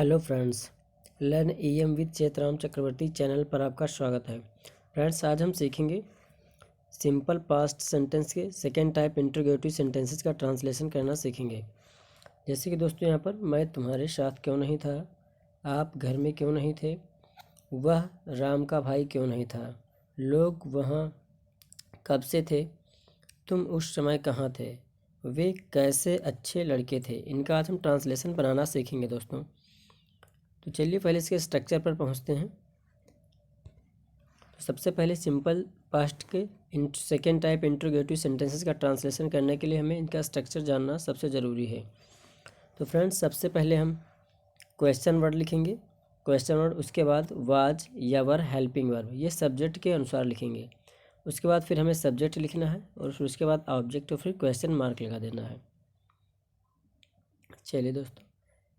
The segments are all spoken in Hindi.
Hello friends, learn EM with Chetram Chakravarti channel पर आपका स्वागत है। फ्रेंड्स, आज हम सीखेंगे सिंपल पास्ट सेंटेंस के सेकेंड टाइप इंटरोगेटिव सेंटेंसेस का ट्रांसलेशन करना सीखेंगे। जैसे कि दोस्तों, यहाँ पर मैं तुम्हारे साथ क्यों नहीं था, आप घर में क्यों नहीं थे, वह राम का भाई क्यों नहीं था, लोग वहाँ कब से थे, तुम उस समय कहाँ थे, वे कैसे अच्छे लड़के थे। इनका आज हम ट्रांसलेशन बनाना सीखेंगे दोस्तों। तो चलिए पहले इसके स्ट्रक्चर पर पहुंचते हैं। तो सबसे पहले सिंपल पास्ट के सेकेंड टाइप इंट्रोगेटिव सेंटेंसेस का ट्रांसलेशन करने के लिए हमें इनका स्ट्रक्चर जानना सबसे ज़रूरी है। तो फ्रेंड्स, सबसे पहले हम क्वेश्चन वर्ड लिखेंगे। क्वेश्चन वर्ड, उसके बाद वाज या वर हेल्पिंग वर्ब, ये सब्जेक्ट के अनुसार लिखेंगे। उसके बाद फिर हमें सब्जेक्ट लिखना है और फिर उसके बाद ऑब्जेक्ट और फिर क्वेश्चन मार्क लगा देना है। चलिए दोस्तों,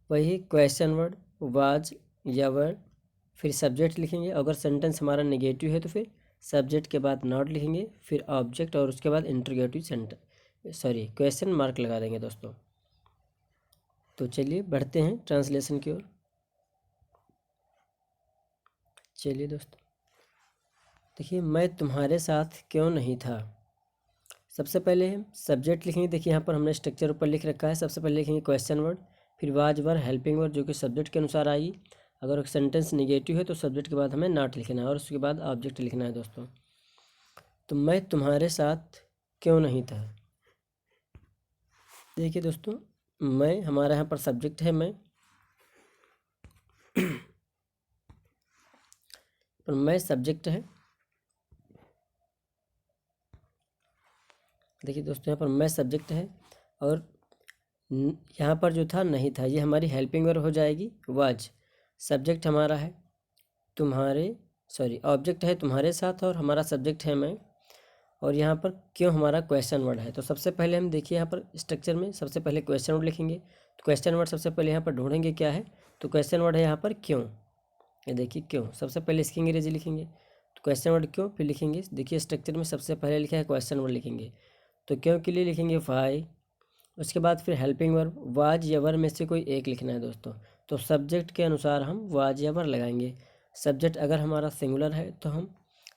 वही क्वेश्चन वर्ड, वाज या वर, फिर सब्जेक्ट लिखेंगे। अगर सेंटेंस हमारा नेगेटिव है तो फिर सब्जेक्ट के बाद नॉट लिखेंगे, फिर ऑब्जेक्ट और उसके बाद इंटरोगेटिव क्वेश्चन मार्क लगा देंगे दोस्तों। तो चलिए बढ़ते हैं ट्रांसलेशन की ओर। चलिए दोस्तों, देखिए, मैं तुम्हारे साथ क्यों नहीं था। सबसे पहले हम सब्जेक्ट लिखेंगे। देखिए, यहाँ पर हमने स्ट्रक्चर ऊपर लिख रखा है। सबसे पहले लिखेंगे क्वेश्चन वर्ड, फिर वाज वर हेल्पिंग वर्ड जो कि सब्जेक्ट के अनुसार आएगी। अगर सेंटेंस निगेटिव है तो सब्जेक्ट के बाद हमें नॉट लिखना है और उसके बाद ऑब्जेक्ट लिखना है दोस्तों। तो मैं तुम्हारे साथ क्यों नहीं था। देखिए दोस्तों, मैं, हमारा यहाँ पर सब्जेक्ट है मैं, पर मैं सब्जेक्ट है। देखिए दोस्तों, यहाँ पर मैं सब्जेक्ट है और यहाँ पर जो था नहीं था, ये हमारी हेल्पिंग वर्ब हो जाएगी वाज। सब्जेक्ट हमारा है ऑब्जेक्ट है तुम्हारे साथ और हमारा सब्जेक्ट है मैं। और यहाँ पर क्यों हमारा क्वेश्चन वर्ड है। तो सबसे पहले हम देखिए यहाँ पर स्ट्रक्चर में सबसे पहले क्वेश्चन वर्ड लिखेंगे। तो क्वेश्चन वर्ड सबसे पहले यहाँ पर ढूंढेंगे क्या है। तो क्वेश्चन वर्ड है यहाँ पर क्यों। ये देखिए क्यों, सबसे पहले इसकी अंग्रेजी लिखेंगे। तो क्वेश्चन वर्ड क्यों, फिर लिखेंगे, देखिए स्ट्रक्चर में सबसे पहले लिखा है क्वेश्चन वर्ड लिखेंगे। तो क्यों के लिए लिखेंगे वाई। उसके बाद फिर हेल्पिंग वर्ब, वाज या वर में से कोई एक लिखना है दोस्तों। तो सब्जेक्ट के अनुसार हम वाज या वर लगाएंगे। सब्जेक्ट अगर हमारा सिंगुलर है तो हम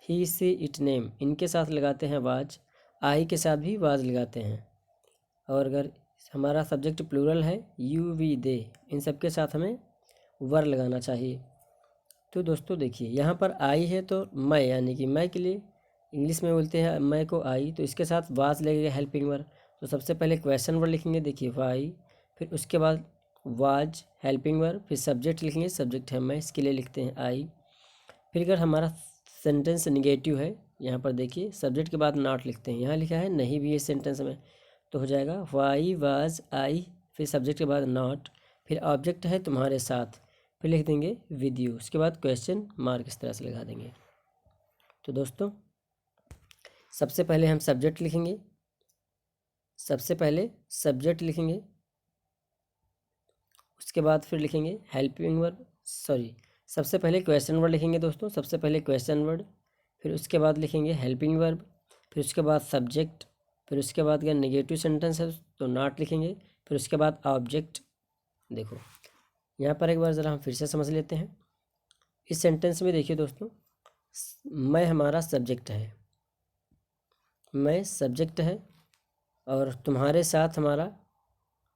ही सी इट नेम इनके साथ लगाते हैं वाज, आई के साथ भी वाज लगाते हैं। और अगर हमारा सब्जेक्ट प्लूरल है, यू वी दे, इन सब के साथ हमें वर लगाना चाहिए। तो दोस्तों देखिए, यहाँ पर आई है तो मैं, यानी कि मैं के लिए इंग्लिश में बोलते हैं मैं को आई, तो इसके साथ वाज लगेगा हेल्पिंग वर्ब। तो सबसे पहले क्वेश्चन वर्ड लिखेंगे, देखिए वाई, फिर उसके बाद वाज हेल्पिंग वर्ब, फिर सब्जेक्ट लिखेंगे, सब्जेक्ट है मैं, इसके लिए लिखते हैं आई। फिर अगर हमारा सेंटेंस निगेटिव है, यहाँ पर देखिए सब्जेक्ट के बाद नॉट लिखते हैं। यहाँ लिखा है नहीं भी है सेंटेंस में, तो हो जाएगा वाई वाज आई, फिर सब्जेक्ट के बाद नॉट, फिर ऑब्जेक्ट है तुम्हारे साथ, फिर लिख देंगे विद यू, उसके बाद क्वेश्चन मार्क इस तरह से लगा देंगे। तो दोस्तों, सबसे पहले हम सब्जेक्ट लिखेंगे। उसके बाद फिर लिखेंगे हेल्पिंग वर्ब, सबसे पहले क्वेश्चन वर्ड लिखेंगे दोस्तों। सबसे पहले क्वेश्चन वर्ड, फिर उसके बाद लिखेंगे हेल्पिंग वर्ब, फिर उसके बाद सब्जेक्ट, फिर उसके बाद अगर नेगेटिव सेंटेंस है तो नॉट लिखेंगे, फिर उसके बाद ऑब्जेक्ट। देखो यहाँ पर एक बार ज़रा हम फिर से समझ लेते हैं। इस सेंटेंस में देखिए दोस्तों, मैं हमारा सब्जेक्ट है, मैं सब्जेक्ट है और तुम्हारे साथ हमारा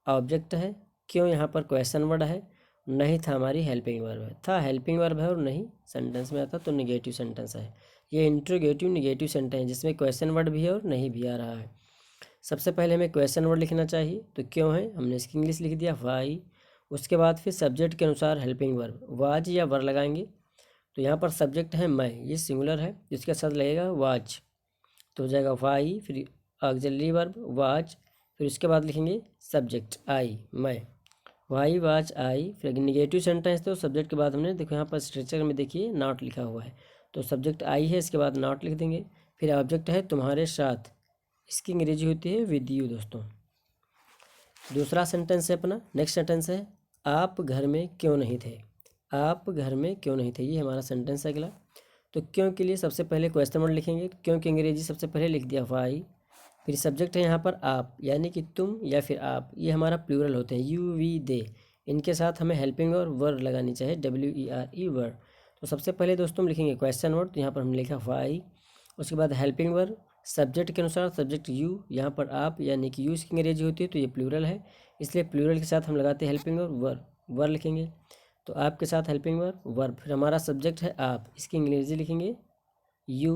ऑब्जेक्ट है। क्यों यहाँ पर क्वेश्चन वर्ड है, नहीं था हमारी हेल्पिंग वर्ब है, था हेल्पिंग वर्ब है और नहीं सेंटेंस में आता तो निगेटिव सेंटेंस है। ये इंट्रोगेटिव निगेटिव सेंटेंस जिसमें क्वेश्चन वर्ड भी है और नहीं भी आ रहा है। सबसे पहले हमें क्वेश्चन वर्ड लिखना चाहिए, तो क्यों है हमने इसकी इंग्लिश लिख दिया वाई। उसके बाद फिर सब्जेक्ट के अनुसार हेल्पिंग वर्ब वाज या वर लगाएंगे। तो यहाँ पर सब्जेक्ट है मैं, ये सिंगुलर है, जिसके साथ लगेगा वाज, तो हो जाएगा वाई, फिर ऑक्सिलरी वर्ब वाज, फिर उसके बाद लिखेंगे सब्जेक्ट आई मैं, वाई वाज आई। फिर निगेटिव सेंटेंस तो सब्जेक्ट के बाद हमने, देखो यहाँ पर स्ट्रक्चर में देखिए नॉट लिखा हुआ है, तो सब्जेक्ट आई है, इसके बाद नॉट लिख देंगे। फिर ऑब्जेक्ट है तुम्हारे साथ, इसकी अंग्रेजी होती है विद यू दोस्तों। दूसरा सेंटेंस है अपना, नेक्स्ट सेंटेंस है आप घर में क्यों नहीं थे। आप घर में क्यों नहीं थे, ये हमारा सेंटेंस है अगला। तो क्यों के लिए सबसे पहले क्वेश्चन वर्ड लिखेंगे, क्यों की अंग्रेजी सबसे पहले लिख दिया वाई, फिर सब्जेक्ट है यहाँ पर आप, यानी कि तुम या फिर आप, ये हमारा प्लूरल होते हैं, यू वी दे, इनके साथ हमें हेल्पिंग और वर्ब लगानी चाहिए, WERE वर्ड। तो सबसे पहले दोस्तों हम लिखेंगे क्वेश्चन वर्ड, तो यहाँ पर हमने लिखा वाई। उसके बाद हेल्पिंग वर्ब सब्जेक्ट के अनुसार, सब्जेक्ट यू, यहाँ पर आप यानी कि यू इसकी अंग्रेजी होती है तो ये प्लूरल है, इसलिए प्लूरल के साथ हम लगाते हैं हेल्पिंग और वर्ब, वर्ब लिखेंगे। तो आपके साथ हेल्पिंग वर्ब वर्ब, फिर हमारा सब्जेक्ट है आप, इसकी अंग्रेजी लिखेंगे यू।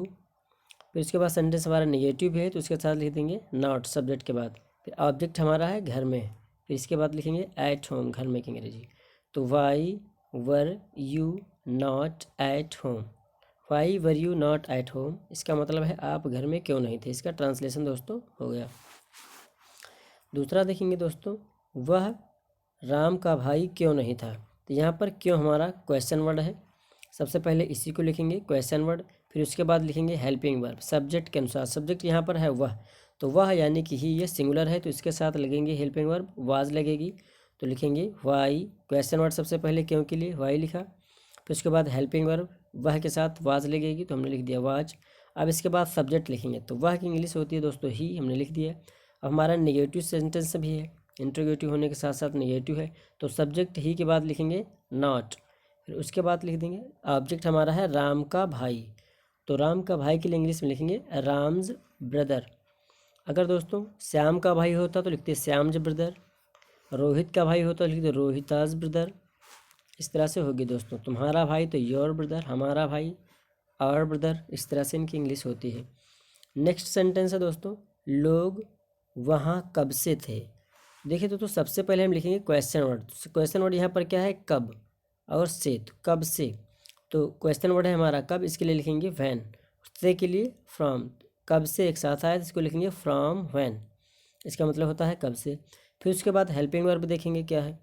फिर उसके बाद सेंटेंस हमारा नेगेटिव है तो उसके साथ लिख देंगे नॉट सब्जेक्ट के बाद। फिर ऑब्जेक्ट हमारा है घर में, फिर इसके बाद लिखेंगे एट होम, घर में की अंग्रेजी। तो why were you not at home, why were you not at home, इसका मतलब है आप घर में क्यों नहीं थे, इसका ट्रांसलेशन दोस्तों हो गया। दूसरा देखेंगे दोस्तों, वह राम का भाई क्यों नहीं था। तो यहाँ पर क्यों हमारा क्वेश्चन वर्ड है, सबसे पहले इसी को लिखेंगे क्वेश्चन वर्ड, फिर उसके बाद लिखेंगे हेल्पिंग वर्ब सब्जेक्ट के अनुसार। सब्जेक्ट यहाँ पर है वह, तो वह यानी कि ही, ये सिंगुलर है तो इसके साथ लगेंगे हेल्पिंग वर्ब, वाज लगेगी। तो लिखेंगे वाई, क्वेश्चन वर्ड सबसे पहले क्यों के लिए वाई लिखा, फिर उसके बाद हेल्पिंग वर्ब वह के साथ वाज लगेगी तो हमने लिख दिया वाज। अब इसके बाद सब्जेक्ट लिखेंगे, तो वह की इंग्लिश होती है दोस्तों ही, हमने लिख दिया। अब हमारा नेगेटिव सेंटेंस भी है, इंट्रोगेटिव होने के साथ साथ नेगेटिव है, तो सब्जेक्ट ही के बाद लिखेंगे नॉट, फिर उसके बाद लिख देंगे ऑब्जेक्ट हमारा है राम का भाई, तो राम का भाई के लिए इंग्लिश में लिखेंगे राम्स ब्रदर। अगर दोस्तों श्याम का भाई होता तो लिखते श्याम्स ब्रदर, रोहित का भाई होता तो लिखते रोहिताज ब्रदर। इस तरह से होगी दोस्तों, तुम्हारा भाई तो योर ब्रदर, हमारा भाई आवर ब्रदर, इस तरह से इनकी इंग्लिश होती है। नेक्स्ट सेंटेंस है दोस्तों, लोग वहाँ कब से थे। देखिए दोस्तों सबसे पहले हम लिखेंगे क्वेश्चन वर्ड, क्वेश्चन वर्ड यहाँ पर क्या है कब और से, तो कब से, तो क्वेश्चन वर्ड है हमारा कब, इसके लिए लिखेंगे व्हेन, से के लिए फ्रॉम, कब से एक साथ आया तो इसको लिखेंगे फ्रॉम व्हेन, इसका मतलब होता है कब से। फिर उसके बाद हेल्पिंग वर्ब देखेंगे क्या है,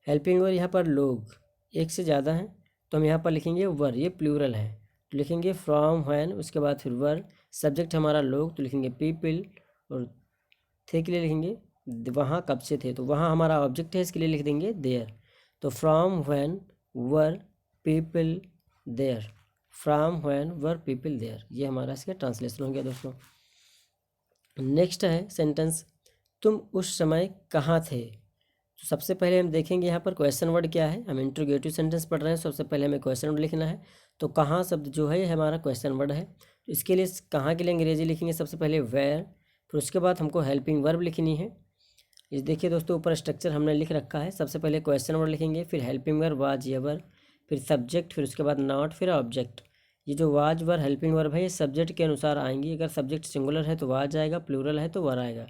हेल्पिंग वर्ब यहाँ पर लोग एक से ज़्यादा हैं तो हम यहाँ पर लिखेंगे वर, ये प्लूरल है तो लिखेंगे फ्रॉम व्हेन, उसके बाद फिर वर, सब्जेक्ट हमारा लोग तो लिखेंगे पीपल, और थे के लिए लिखेंगे वहाँ कब से थे, तो वहाँ हमारा ऑब्जेक्ट है इसके लिए लिख देंगे देयर। तो from when were people there, from when were people there, ये हमारा इसका ट्रांसलेशन हो गया दोस्तों। नेक्स्ट है सेंटेंस, तुम उस समय कहाँ थे। तो सबसे पहले हम देखेंगे यहाँ पर क्वेश्चन वर्ड क्या है, हम इंट्रोगेटिव सेंटेंस पढ़ रहे हैं, सबसे पहले हमें क्वेश्चन वर्ड लिखना है। तो कहाँ शब्द जो है ये हमारा क्वेश्चन वर्ड है, तो इसके लिए कहाँ के लिए अंग्रेजी लिखेंगे सबसे पहले वेयर, फिर उसके बाद हमको हेल्पिंग वर्ब लिखनी है। इस देखिए दोस्तों ऊपर स्ट्रक्चर हमने लिख रखा है, सबसे पहले क्वेश्चन वर्ड लिखेंगे, फिर हेल्पिंग वर्ब वाज एवर, फिर सब्जेक्ट, फिर उसके बाद नॉट, फिर ऑब्जेक्ट। ये जो वाज वर हेल्पिंग वर्ब है ये सब्जेक्ट के अनुसार आएंगी, अगर सब्जेक्ट सिंगुलर है तो वाज आएगा, प्लूरल है तो वर आएगा।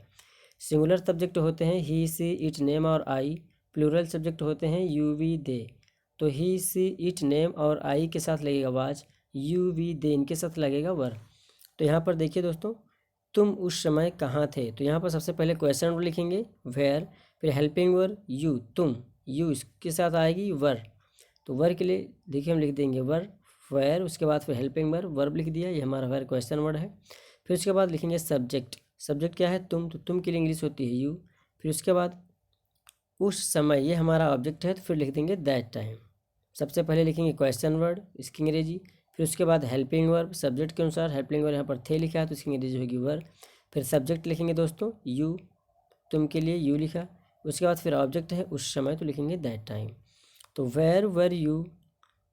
सिंगुलर सब्जेक्ट होते हैं ही सी इट नेम और आई, प्लूरल सब्जेक्ट होते हैं यू वी दे। तो ही सी इट नेम और आई के साथ लगेगा वाज, यू वी दे इनके साथ लगेगा वर। तो यहाँ पर देखिए दोस्तों, तुम उस समय कहाँ थे, तो यहाँ पर सबसे पहले क्वेश्चन वर्ड लिखेंगे वेयर, फिर हेल्पिंग वर्ब यू, तुम, यू इसके साथ आएगी वर, तो वर के लिए देखिए हम लिख देंगे वर वेयर, उसके बाद फिर हेल्पिंग वर्ब लिख दिया, ये हमारा वेयर क्वेश्चन वर्ड है। फिर उसके बाद लिखेंगे सब्जेक्ट, सब्जेक्ट क्या है तुम, तो तुम के लिए इंग्लिश होती है यू। फिर उसके बाद उस समय, ये हमारा ऑब्जेक्ट है तो फिर लिख देंगे दैट टाइम। सबसे पहले लिखेंगे क्वेश्चन वर्ड इसकी अंग्रेजी, फिर उसके बाद हेल्पिंग वर्ब सब्जेक्ट के अनुसार, हेल्पिंग वर्ब यहाँ पर थे लिखा है तो इसकी अंग्रेजी होगी वर। फिर सब्जेक्ट लिखेंगे दोस्तों यू, तुम के लिए यू लिखा, उसके बाद फिर ऑब्जेक्ट है उस समय तो लिखेंगे दैट टाइम। तो where were you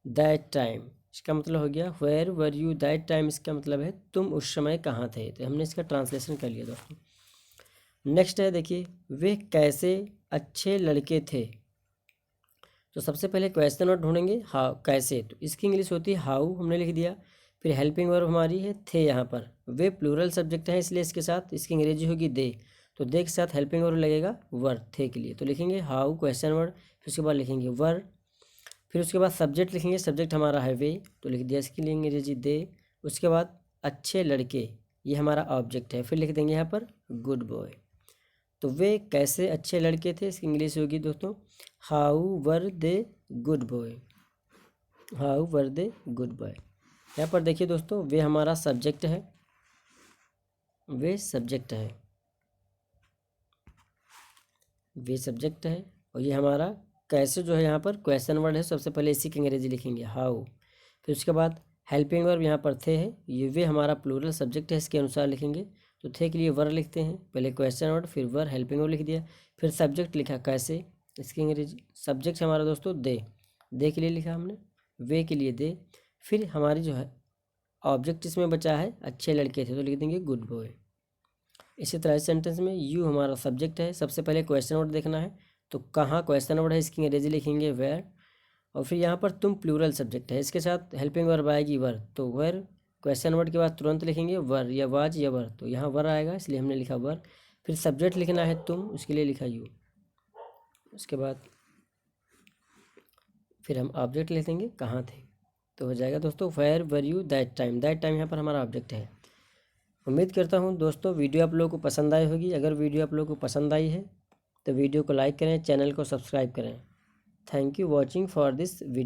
that time, इसका मतलब हो गया where were you that time, इसका मतलब है तुम उस समय कहाँ थे, तो हमने इसका ट्रांसलेशन कर लिया दोस्तों। नेक्स्ट है देखिए, वे कैसे अच्छे लड़के थे। तो सबसे पहले क्वेश्चन वर्ड ढूंढेंगे हाउ, कैसे, तो इसकी इंग्लिश होती है हाउ, हमने लिख दिया। फिर हेल्पिंग वर्ब हमारी है थे, यहाँ पर वे प्लूरल सब्जेक्ट है इसलिए इसके साथ इसकी अंग्रेजी होगी दे, तो दे के साथ हेल्पिंग वर्ब लगेगा वर थे के लिए, तो लिखेंगे हाउ क्वेश्चन वर्ड, फिर उसके बाद लिखेंगे वर। फिर उसके बाद सब्जेक्ट लिखेंगे, सब्जेक्ट हमारा है वे, तो लिख दिया इसके लिए अंग्रेजी दे। उसके बाद अच्छे लड़के, ये हमारा ऑब्जेक्ट है, फिर लिख देंगे यहाँ पर गुड बॉय। तो वे कैसे अच्छे लड़के थे, इसकी इंग्लिश होगी दोस्तों how were they good boy, how were they good boy. यहाँ पर देखिए दोस्तों वे हमारा सब्जेक्ट है, वे सब्जेक्ट है, वे सब्जेक्ट है, और ये हमारा कैसे जो है यहाँ पर क्वेश्चन वर्ड है, सबसे पहले इसी की अंग्रेजी लिखेंगे हाउ। फिर उसके बाद हेल्पिंग वर्ब यहाँ पर थे है, ये वे हमारा प्लूरल सब्जेक्ट है इसके अनुसार लिखेंगे, तो थे के लिए वर लिखते हैं, पहले क्वेश्चन वर्ड फिर वर हेल्पिंग वर्ब लिख दिया, फिर सब्जेक्ट लिखा कैसे, इसकी अंग्रेजी। सब्जेक्ट हमारा दोस्तों दे के लिए लिखा हमने, वे के लिए दे। फिर हमारी जो है ऑब्जेक्ट इसमें बचा है अच्छे लड़के थे, तो लिख देंगे गुड बॉय। इसी तरह इस सेंटेंस में यू हमारा सब्जेक्ट है, सबसे पहले क्वेश्चन वर्ड देखना है, तो कहाँ क्वेश्चन वर्ड है इसकी अंग्रेजी लिखेंगे वेयर। और फिर यहाँ पर तुम प्लूरल सब्जेक्ट है, इसके साथ हेल्पिंग वर्ब आएगी वर, तो वर क्वेश्चन वर्ड के बाद तुरंत लिखेंगे वर या वाज या वर, तो यहाँ वर आएगा इसलिए हमने लिखा वर। फिर सब्जेक्ट लिखना है तुम, उसके लिए लिखा यू। उसके बाद फिर हम ऑब्जेक्ट लिख देंगे कहाँ थे, तो हो जाएगा दोस्तों where were you that time. That time यहाँ पर हमारा ऑब्जेक्ट है। उम्मीद करता हूँ दोस्तों वीडियो आप लोगों को पसंद आई होगी। अगर वीडियो आप लोगों को पसंद आई है तो वीडियो को लाइक करें, चैनल को सब्सक्राइब करें। Thank you watching for this video.